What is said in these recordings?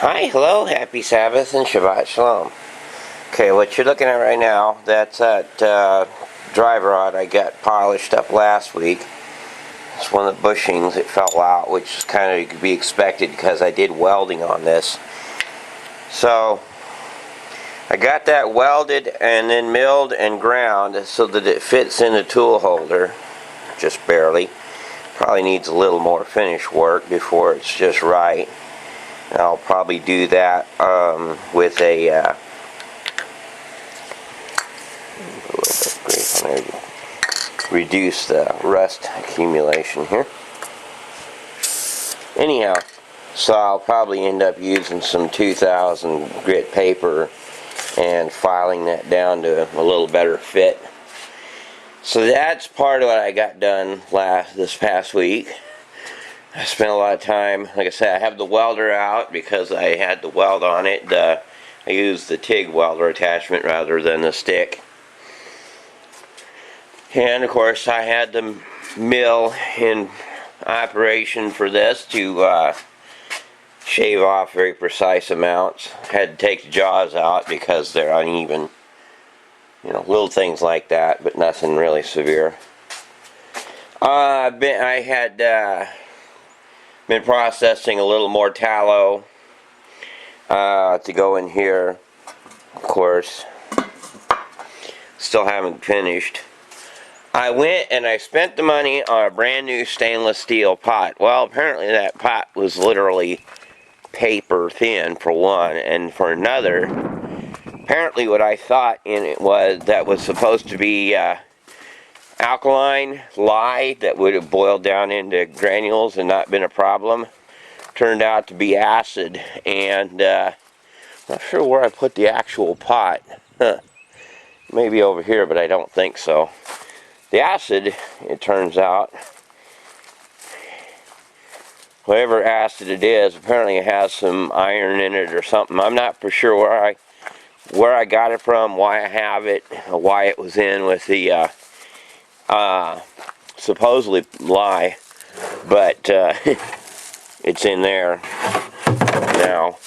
Hi, hello, happy Sabbath and Shabbat Shalom. Okay, what you're looking at right now, that's that drive rod I got polished up last week. It's one of the bushings that fell out, which is kind of to be expected because I did welding on this. So, I got that welded and then milled and ground so that it fits in the tool holder, just barely. Probably needs a little more finish work before it's just right. I'll probably do that with a reduce the rust accumulation here. Anyhow, so I'll probably end up using some 2000 grit paper and filing that down to a little better fit. So that's part of what I got done this past week. I spent a lot of time, like I said, I have the welder out because I had the weld on it. I used the TIG welder attachment rather than the stick. And of course I had the mill in operation for this to shave off very precise amounts. Had to take the jaws out because they're uneven. You know, little things like that, but nothing really severe. I had been processing a little more tallow to go in here. Of course, still haven't finished. I went and I spent the money on a brand new stainless steel pot. Well, apparently that pot was literally paper thin for one, and for another, apparently what I thought in it was supposed to be alkaline lye that would have boiled down into granules and not been a problem. Turned out to be acid, and not sure where I put the actual pot. Maybe over here, but I don't think so. The acid, it turns out, whatever acid it is, apparently it has some iron in it or something. I'm not for sure where I got it from, why I have it, why it was in with the supposedly lye, but it's in there now.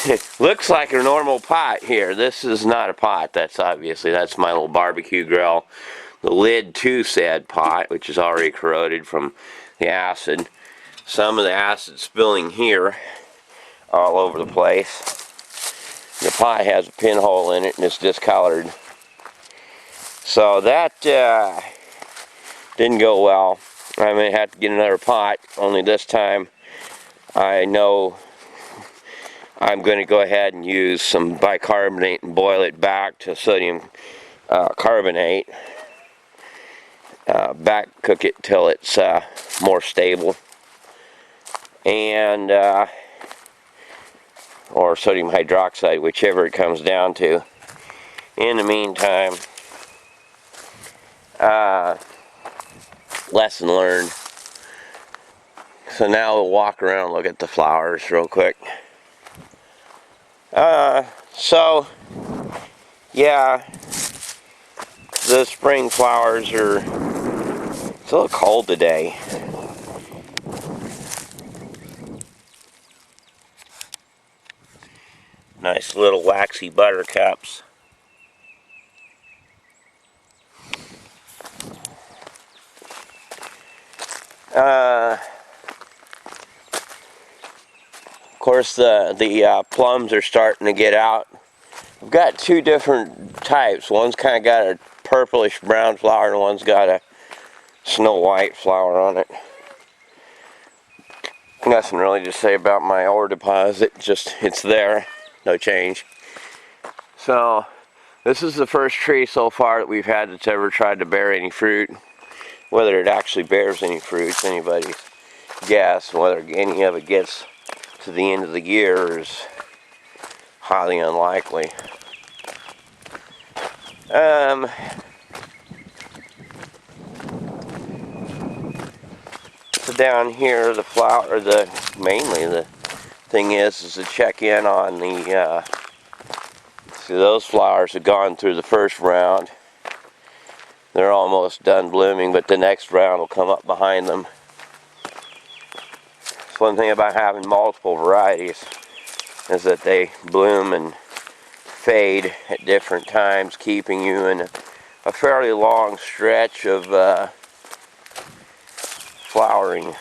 It looks like a normal pot here. This is not a pot. That's my little barbecue grill. The lid too said pot, which is already corroded from the acid. Some of the acid spilling here all over the place. The pot has a pinhole in it and it's discolored. So that didn't go well. I may have to get another pot, only this time I know I'm going to go ahead and use some bicarbonate and boil it back to sodium carbonate. Back cook it till it's more stable. And or sodium hydroxide, whichever it comes down to. In the meantime, lesson learned. So now we'll walk around and look at the flowers real quick. So yeah, the spring flowers it's a little cold today. Nice little waxy buttercups. Of course, the plums are starting to get out. I've got two different types. One's kind of got a purplish brown flower and one's got a snow white flower on it. Nothing really to say about my ore deposit, just it's there, no change. So this is the first tree so far that we've had that's ever tried to bear any fruit. Whether it actually bears any fruits, anybody's guess. Whether any of it gets to the end of the year is highly unlikely. So down here, mainly the thing is to check in on the, see those flowers have gone through the first round. They're almost done blooming, but the next round will come up behind them. One thing about having multiple varieties is that they bloom and fade at different times, keeping you in a fairly long stretch of flowering.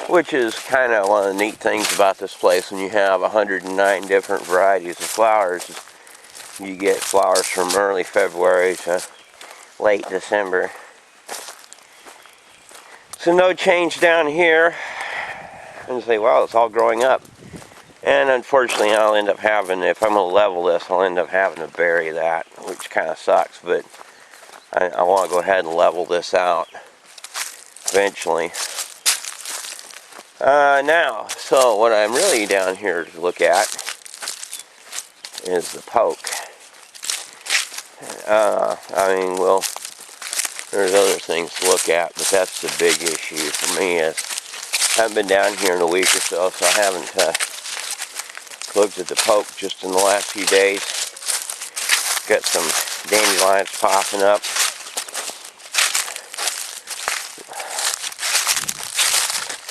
Which is kind of one of the neat things about this place. When you have 109 different varieties of flowers, you get flowers from early February to late December. So no change down here. And say, well, it's all growing up. And unfortunately, I'll end up having, if I'm going to level this, I'll end up having to bury that, which kind of sucks, but I want to go ahead and level this out eventually. Now, so what I'm really down here to look at is the poke. I mean, well, there's other things to look at, but that's the big issue for me. Is I haven't been down here in a week or so, so I haven't looked at the poke just in the last few days. Got some dandelions popping up.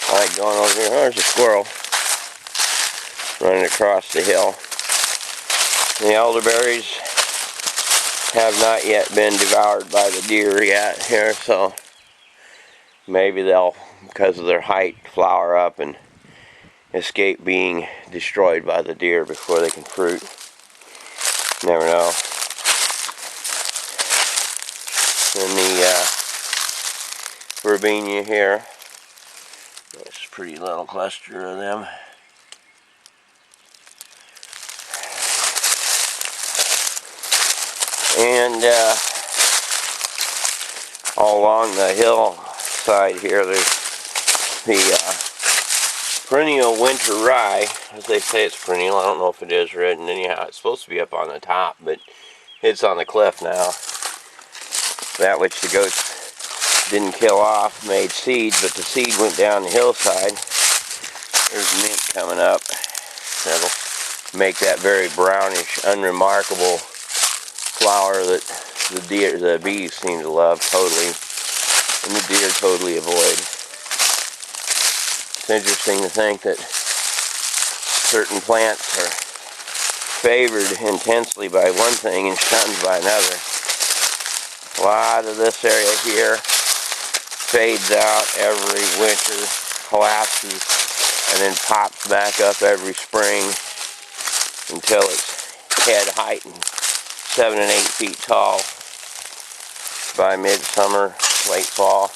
I like going over here. There's a squirrel running across the hill. The elderberries have not yet been devoured by the deer yet here, so maybe they'll, because of their height, flower up and escape being destroyed by the deer before they can fruit. Never know. And the verbena here. There's a pretty little cluster of them. And all along the hillside here, there's the perennial winter rye. As they say, it's perennial. I don't know if it is written anyhow. It's supposed to be up on the top, but it's on the cliff now. That which the goats didn't kill off made seed, but the seed went down the hillside. There's mint coming up. That'll make that very brownish, unremarkable flower that the bees seem to love totally, and the deer totally avoid. It's interesting to think that certain plants are favored intensely by one thing and shunned by another. A lot of this area here fades out every winter, collapses, and then pops back up every spring until it's head height and 7 and 8 feet tall by midsummer, late fall.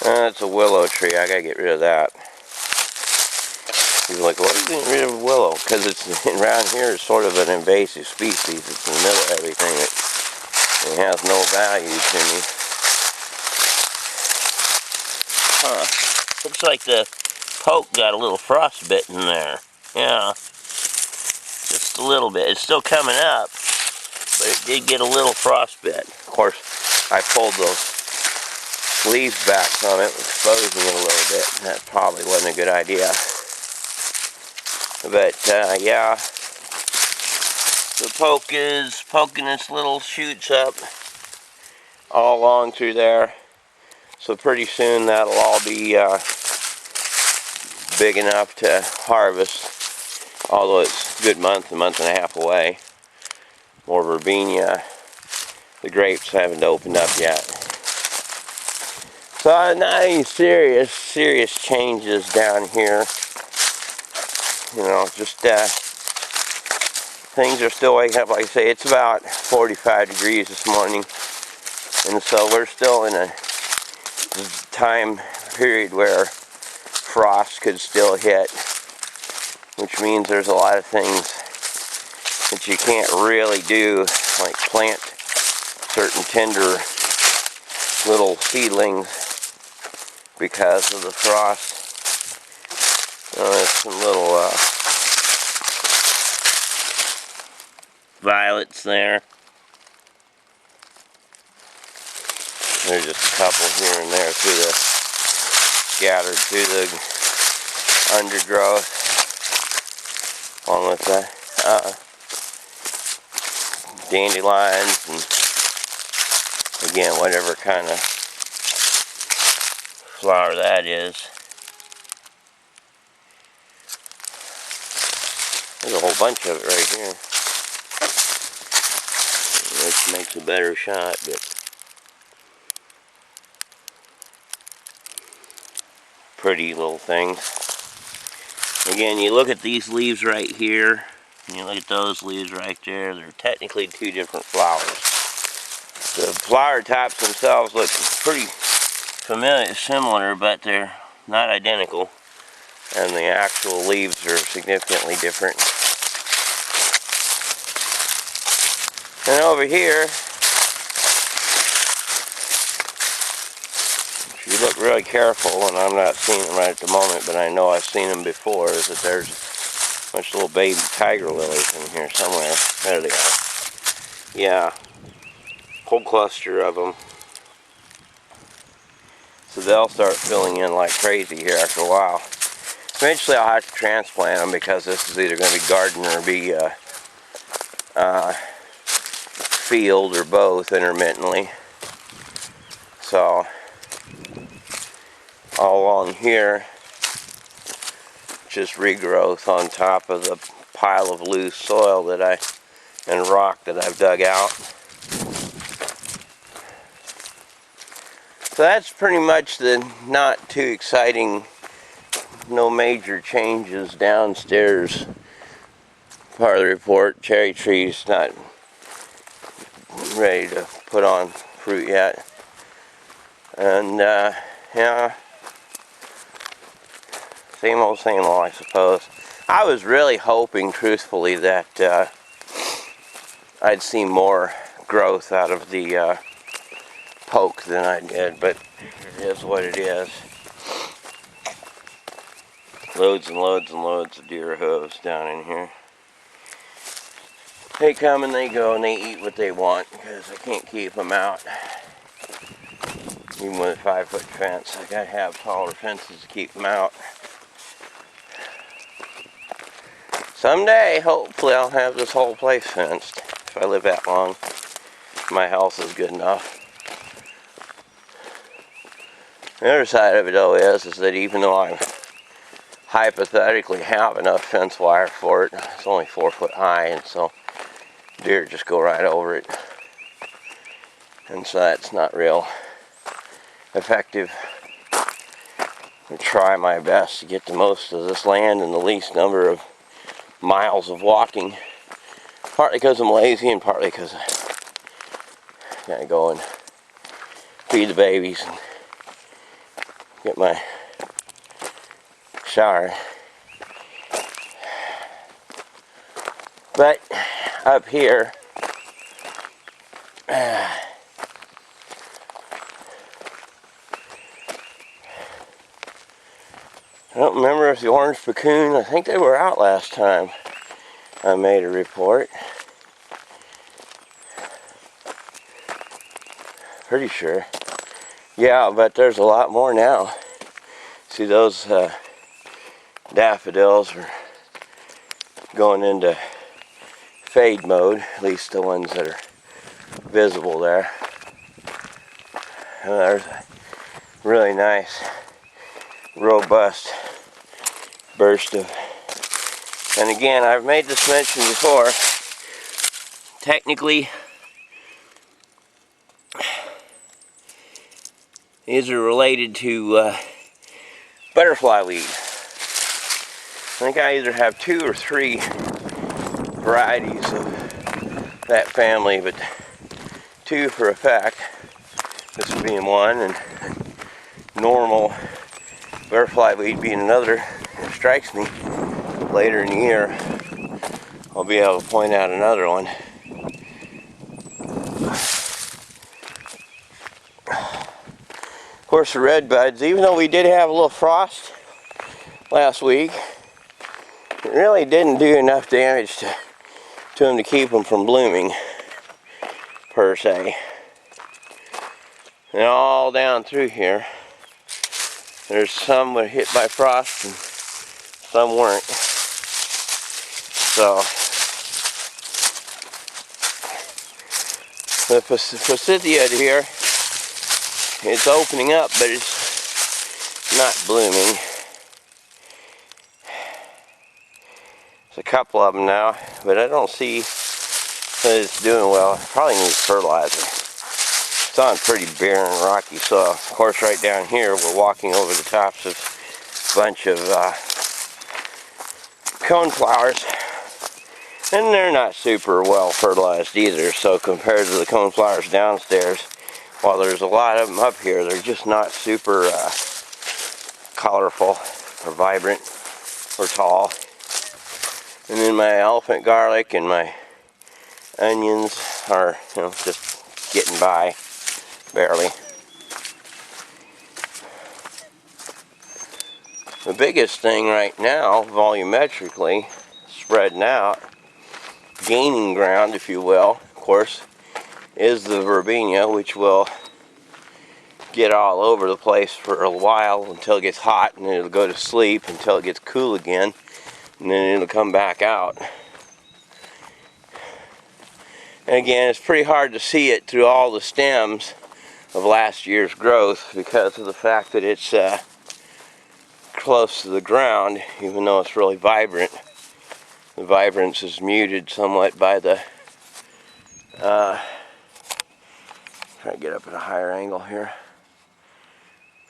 That's a willow tree. I gotta get rid of that. People are like, what are you getting rid of willow? Because it's around here is sort of an invasive species. It's in the middle of everything. It has no value to me. Huh. Looks like the poke got a little frostbite in there. Yeah. Just a little bit. It's still coming up, but it did get a little frostbite. Of course, I pulled those leaves back from it, exposing it a little bit. That probably wasn't a good idea. But, yeah. The poke is poking its little shoots up all along through there. So pretty soon that'll all be big enough to harvest, although it's a good month and a half away. More verbena. The grapes haven't opened up yet. So not any serious changes down here. You know, just things are still waking up. Like I say, it's about 45 degrees this morning, and so we're still in a time period where frost could still hit, which means there's a lot of things that you can't really do, like plant certain tender little seedlings because of the frost. There's some little violets there. There's just a couple here and there scattered through the undergrowth. along with the dandelions and again whatever kind of flower that is. There's a whole bunch of it right here, which makes a better shot, but pretty little things. Again, you look at these leaves right here, and you look at those leaves right there, they're technically two different flowers. The flower tops themselves look pretty similar, but they're not identical, and the actual leaves are significantly different. And over here, if you look really careful, and I'm not seeing them right at the moment, but I know I've seen them before, is that there's a bunch of little baby tiger lilies in here somewhere. There they are. Yeah, whole cluster of them. So they'll start filling in like crazy here after a while. Eventually I'll have to transplant them because this is either going to be garden or be field or both intermittently. So all along here, just regrowth on top of the pile of loose soil and rock that I've dug out. So that's pretty much the not too exciting, no major changes downstairs part of the report. Cherry tree's not ready to put on fruit yet. And yeah, same old, I suppose. I was really hoping, truthfully, that I'd see more growth out of the poke than I did, but it is what it is. Loads and loads and loads of deer hooves down in here. They come and they go and they eat what they want because I can't keep them out. Even with a 5-foot fence, I gotta have taller fences to keep them out. Someday, hopefully, I'll have this whole place fenced. If I live that long, my health is good enough. The other side of it, though, is that even though I hypothetically have enough fence wire for it, it's only 4 foot high, and so deer just go right over it. And so that's not real effective. I try my best to get the most of this land in the least number of miles of walking. Partly because I'm lazy and partly because I gotta go and feed the babies and get my shower. But up here, I don't remember if the orange pucoon, I think they were out last time I made a report. Pretty sure. Yeah, but there's a lot more now. See, those daffodils are going into fade mode, at least the ones that are visible there. And there's a really nice, robust burst of, and again, I've made this mention before, technically these are related to butterfly weed. I think I either have 2 or 3 varieties of that family, but 2 for a fact, this being one and normal butterfly weed being another. It strikes me later in the year I'll be able to point out another one. Of course, the red buds, even though we did have a little frost last week, it really didn't do enough damage to them to keep them from blooming, per se. And all down through here, there's some were hit by frost and some weren't. So the forsythia here, it's opening up, but it's not blooming. There's a couple of them now, but I don't see that it's doing well. It probably needs fertilizer. It's on pretty barren, rocky soil. Of course, right down here, we're walking over the tops of a bunch of coneflowers, and they're not super well fertilized either. So compared to the coneflowers downstairs, while there's a lot of them up here, they're just not super colorful or vibrant or tall. And then my elephant garlic and my onions are, just getting by, barely. The biggest thing right now, volumetrically, spreading out, gaining ground, if you will, of course, is the verbena, which will get all over the place for a while until it gets hot, and then it'll go to sleep until it gets cool again, and then it'll come back out. And again, it's pretty hard to see it through all the stems of last year's growth because of the fact that it's close to the ground, even though it's really vibrant. The vibrance is muted somewhat by the try to get up at a higher angle here.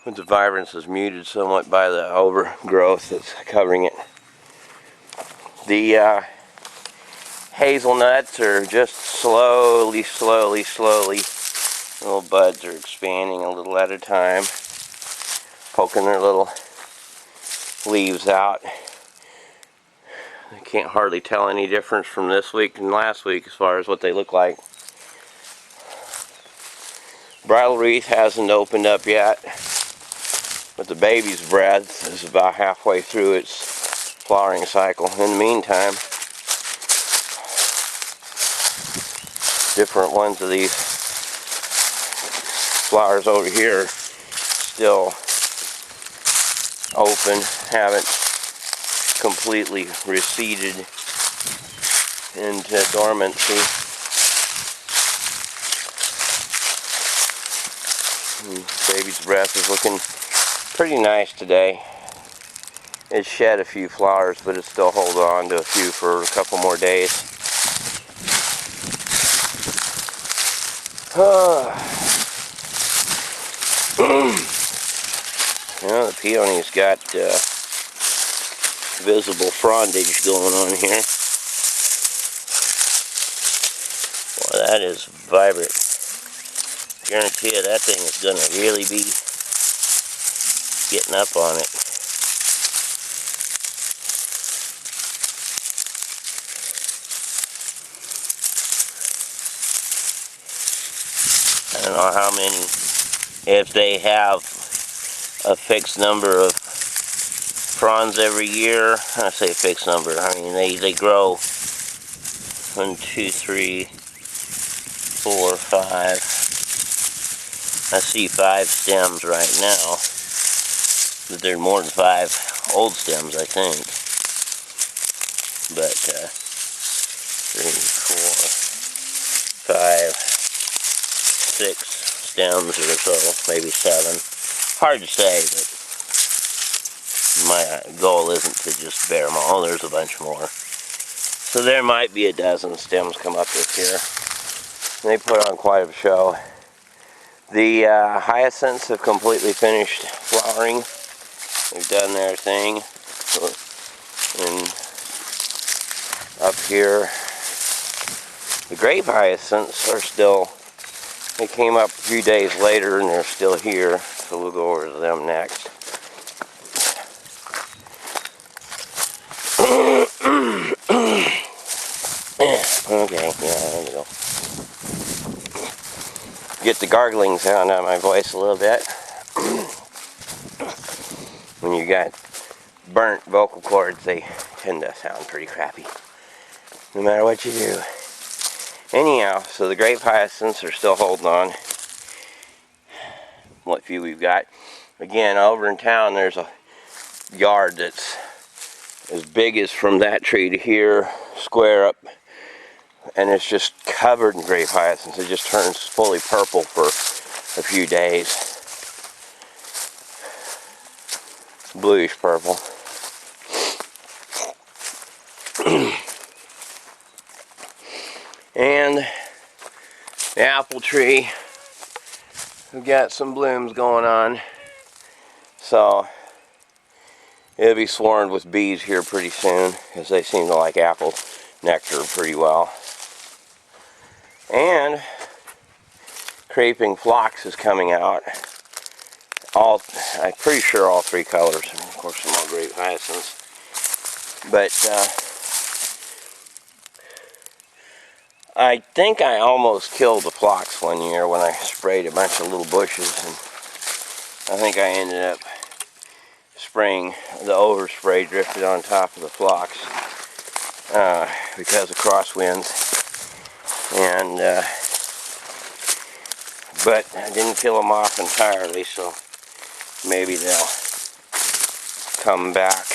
But the vibrance is muted somewhat by the overgrowth that's covering it. The hazelnuts are just slowly, little buds are expanding a little at a time, poking their little leaves out. I can't hardly tell any difference from this week and last week as far as what they look like. Bridal wreath hasn't opened up yet, but the baby's breath is about halfway through its flowering cycle. In the meantime, different ones of these flowers over here still open, haven't completely receded into dormancy. Baby's breath is looking pretty nice today. It shed a few flowers, but it still holds on to a few for a couple more days. The peony's got visible frondage going on here. Well, that is vibrant. Guarantee you that thing is going to really be getting up on it. I don't know how many, if they have a fixed number of fronds every year. I say fixed number, I mean they grow 1, 2, 3, 4, 5. I see 5 stems right now, but there are more than 5 old stems, I think. But 3, 4, 5, 6 stems or so, maybe 7. Hard to say, but my goal isn't to just bear them all. There's a bunch more. So there might be a dozen stems come up this year. They put on quite a show. The hyacinths have completely finished flowering. They've done their thing. And up here, the grape hyacinths are still, they came up a few days later and they're still here. So we'll go over to them next. Okay, yeah, there we go. Get the gargling sound out of my voice a little bit. When you got burnt vocal cords, they tend to sound pretty crappy, no matter what you do. Anyhow, so the grape hyacinths are still holding on. What few we've got. Again, over in town, there's a yard that's as big as from that tree to here, square up, and it's just covered in grape hyacinths. It just turns fully purple for a few days. Bluish purple. And the apple tree, we've got some blooms going on, so it'll be swarmed with bees here pretty soon, because they seem to like apple nectar pretty well. And creeping phlox is coming out. I'm pretty sure all three colors, and of course some all grape hyacinths. But I think I almost killed the phlox one year when I sprayed a bunch of little bushes, and I think I ended up spraying, the overspray drifted on top of the phlox because of crosswinds. And but I didn't kill them off entirely, so maybe they'll come back.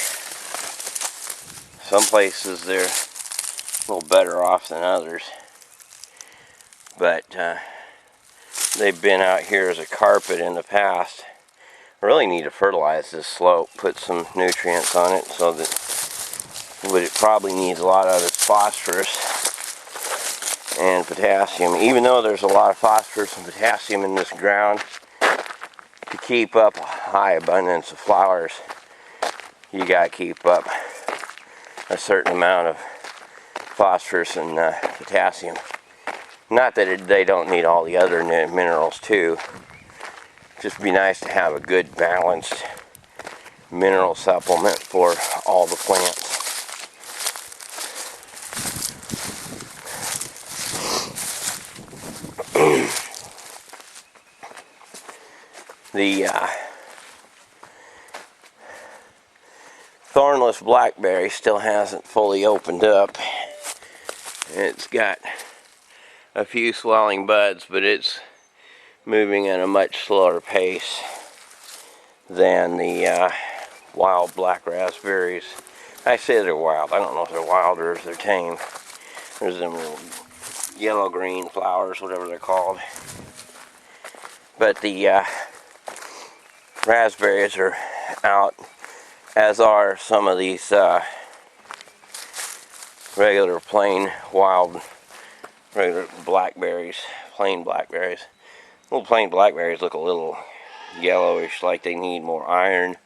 Some places they're a little better off than others, but they've been out here as a carpet in the past. I really need to fertilize this slope, put some nutrients on it, so that it probably needs a lot of its phosphorus and potassium. Even though there's a lot of phosphorus and potassium in this ground, to keep up a high abundance of flowers, you got to keep up a certain amount of phosphorus and potassium. Not that they don't need all the other minerals too. Just be nice to have a good balanced mineral supplement for all the plants. The thornless blackberry still hasn't fully opened up. It's got a few swelling buds, but it's moving at a much slower pace than the wild black raspberries. I say they're wild. I don't know if they're wild or if they're tame. There's them little yellow-green flowers, whatever they're called. But the raspberries are out, as are some of these regular plain wild regular blackberries, plain blackberries. Little plain blackberries look a little yellowish, like they need more iron.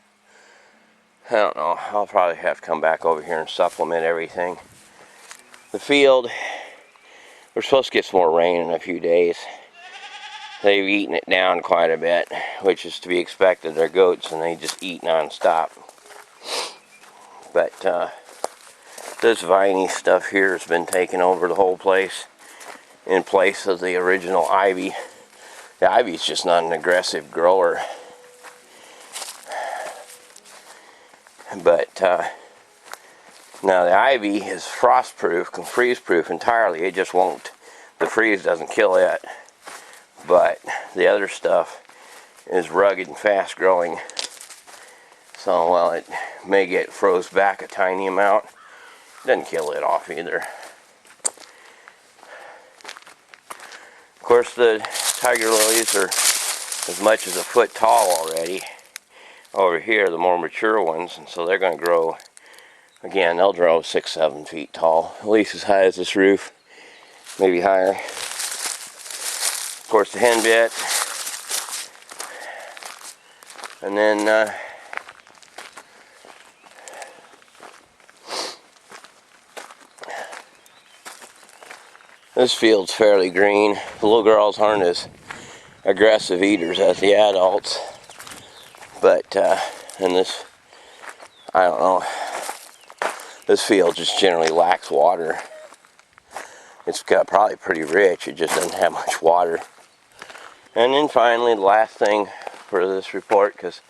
I don't know. I'll probably have to come back over here and supplement everything. The field, we're supposed to get some more rain in a few days. They've eaten it down quite a bit, which is to be expected. They're goats and they just eat non-stop. But this viney stuff here has been taking over the whole place in place of the original ivy. The ivy's just not an aggressive grower. But now the ivy is frost-proof, freeze-proof entirely. It just won't, the freeze doesn't kill it. But the other stuff is rugged and fast-growing. So while it may get froze back a tiny amount, it doesn't kill it off either. Of course, the tiger lilies are as much as a foot tall already over here, the more mature ones, and so they're going to grow, again, they'll grow 6-7 feet tall, at least as high as this roof, maybe higher. Of course, the henbit, and then this field's fairly green. The little girls aren't as aggressive eaters as the adults, but and this, I don't know, this field just generally lacks water. It's got probably pretty rich, it just doesn't have much water. And then finally, the last thing for this report, because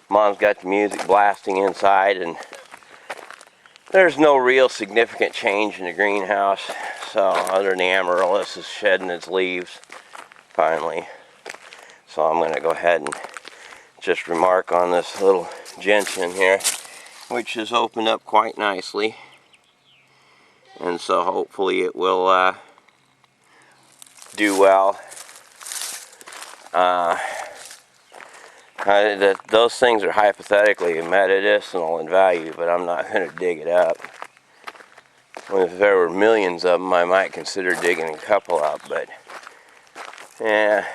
Mom's got the music blasting inside, and there's no real significant change in the greenhouse. So other than the amaryllis is shedding its leaves finally. So I'm going to go ahead and just remark on this little gentian here, which has opened up quite nicely. and so hopefully it will do well. Those things are hypothetically medicinal in value, but I'm not going to dig it up. Well, if there were millions of them, I might consider digging a couple up, but yeah,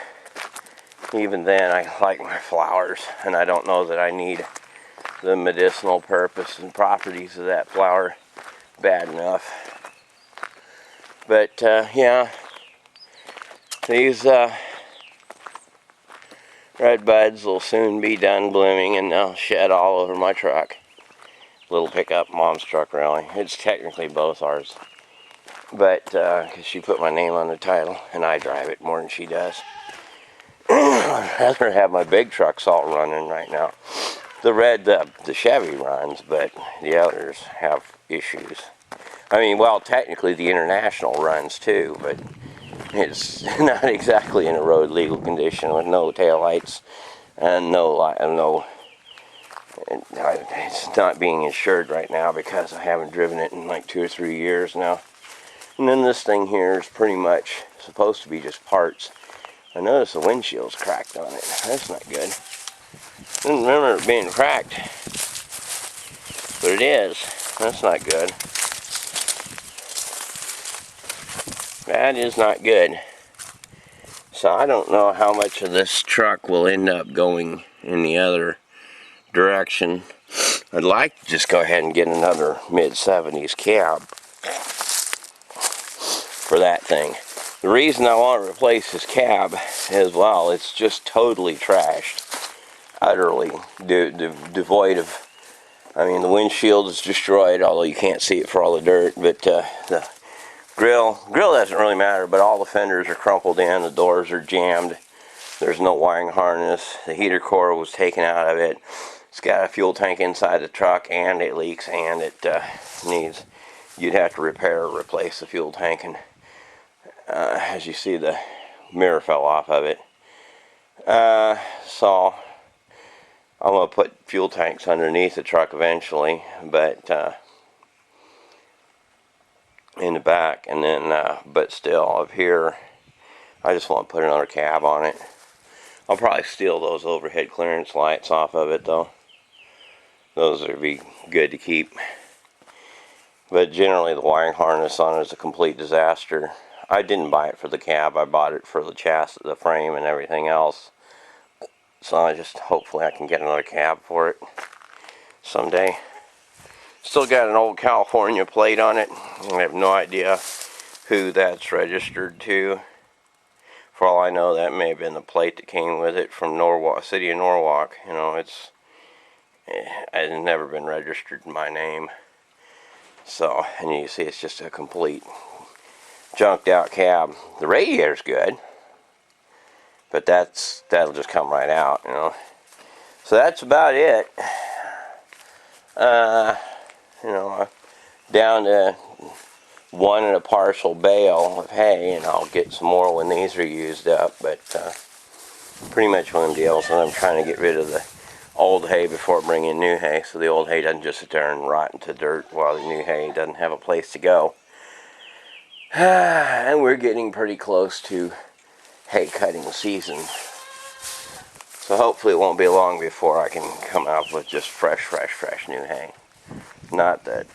even then I like my flowers, and I don't know that I need the medicinal purpose and properties of that flower bad enough. But yeah, these red buds will soon be done blooming, and they'll shed all over my truck. Little pickup, Mom's truck, really. It's technically both ours, but because she put my name on the title, and I drive it more than she does. I'd rather have my big trucks all running right now. The Chevy runs, but the others have issues. I mean, well, technically the International runs too, but it's not exactly in a road legal condition with no taillights and it's not being insured right now because I haven't driven it in like 2 or 3 years now. And then this thing here is pretty much supposed to be just parts. I noticed the windshield's cracked on it. That's not good. Didn't remember it being cracked, but it is. That's not good. That is not good. So I don't know how much of this truck will end up going in the other direction. I'd like to just go ahead and get another mid-70s cab for that thing. The reason I want to replace this cab is, well, it's just totally trashed, utterly devoid of, I mean, the windshield is destroyed, although you can't see it for all the dirt, but the grill doesn't really matter, but all the fenders are crumpled in, the doors are jammed, there's no wiring harness, the heater core was taken out of it, it's got a fuel tank inside the truck, and it leaks, and it needs, you'd have to repair or replace the fuel tank, and as you see, the mirror fell off of it. So I'm going to put fuel tanks underneath the truck eventually, but in the back, and then but still up here I just want to put another cab on it. I'll probably steal those overhead clearance lights off of it though. Those would be good to keep, but generally the wiring harness on it is a complete disaster. I didn't buy it for the cab, I bought it for the chassis, the frame, and everything else. So hopefully I can get another cab for it someday. Still got an old California plate on it. I have no idea who that's registered to. For all I know, that may have been the plate that came with it from Norwalk, city of Norwalk. You know, it's never been registered in my name. So, and you see it's just a complete junked out cab. The radiator's good, but that'll just come right out, you know. So that's about it. You know, down to 1 and a partial bale of hay, and I'll get some more when these are used up, but pretty much one of them deals, and I'm trying to get rid of the old hay before I bring in new hay, so the old hay doesn't just sit there and rot into dirt while the new hay doesn't have a place to go. And we're getting pretty close to hay cutting season, so hopefully it won't be long before I can come out with just fresh new hay. Not that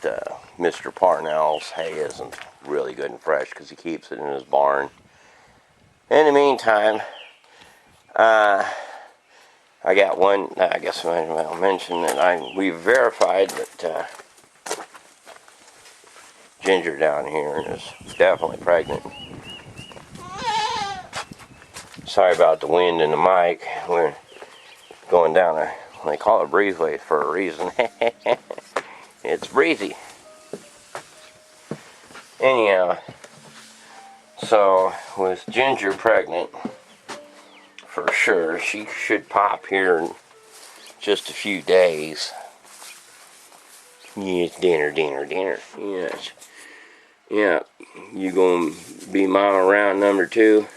Mr. Parnell's hay isn't really good and fresh, because he keeps it in his barn. In the meantime, I got one, I guess I'll mention that we verified that Ginger down here is definitely pregnant. Sorry about the wind and the mic. We're going down they call it breezeway for a reason. It's breezy. Anyhow, so with Ginger pregnant, for sure, she should pop here in just a few days. Yes, dinner. Yes. Yeah, you gonna be mama round number 2?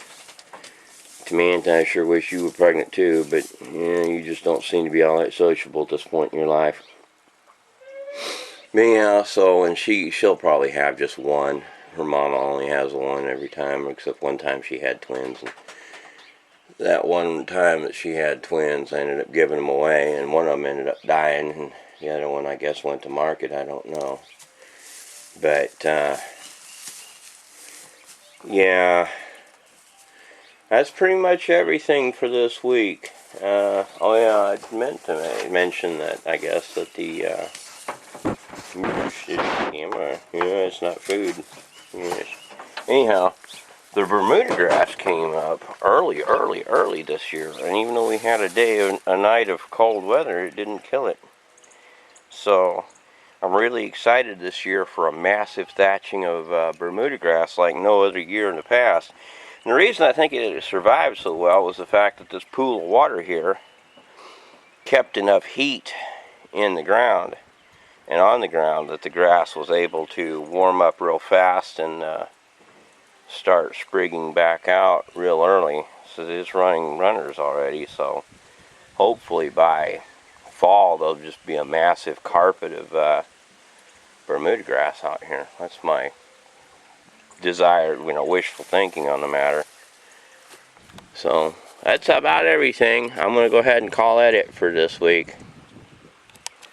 Samantha, I sure wish you were pregnant too, but yeah, you just don't seem to be all that sociable at this point in your life. Yeah, so, and she'll probably have just one. Her mama only has one every time, except one time she had twins. And that one time that she had twins, I ended up giving them away, and one of them ended up dying, and the other one, I guess, went to market. I don't know. But, yeah, that's pretty much everything for this week. Oh yeah, I meant to mention that, I guess, that the, camera, yeah, it's not food. Yes. Anyhow, the Bermuda grass came up early this year, and even though we had a night of cold weather, it didn't kill it. So, I'm really excited this year for a massive thatching of Bermuda grass like no other year in the past. And the reason I think it survived so well was the fact that this pool of water here kept enough heat in the ground and on the ground that the grass was able to warm up real fast and start sprigging back out real early. So it is running runners already, so hopefully by fall there'll just be a massive carpet of Bermuda grass out here. That's my desired, wishful thinking on the matter. So that's about everything. I'm going to go ahead and call that it for this week.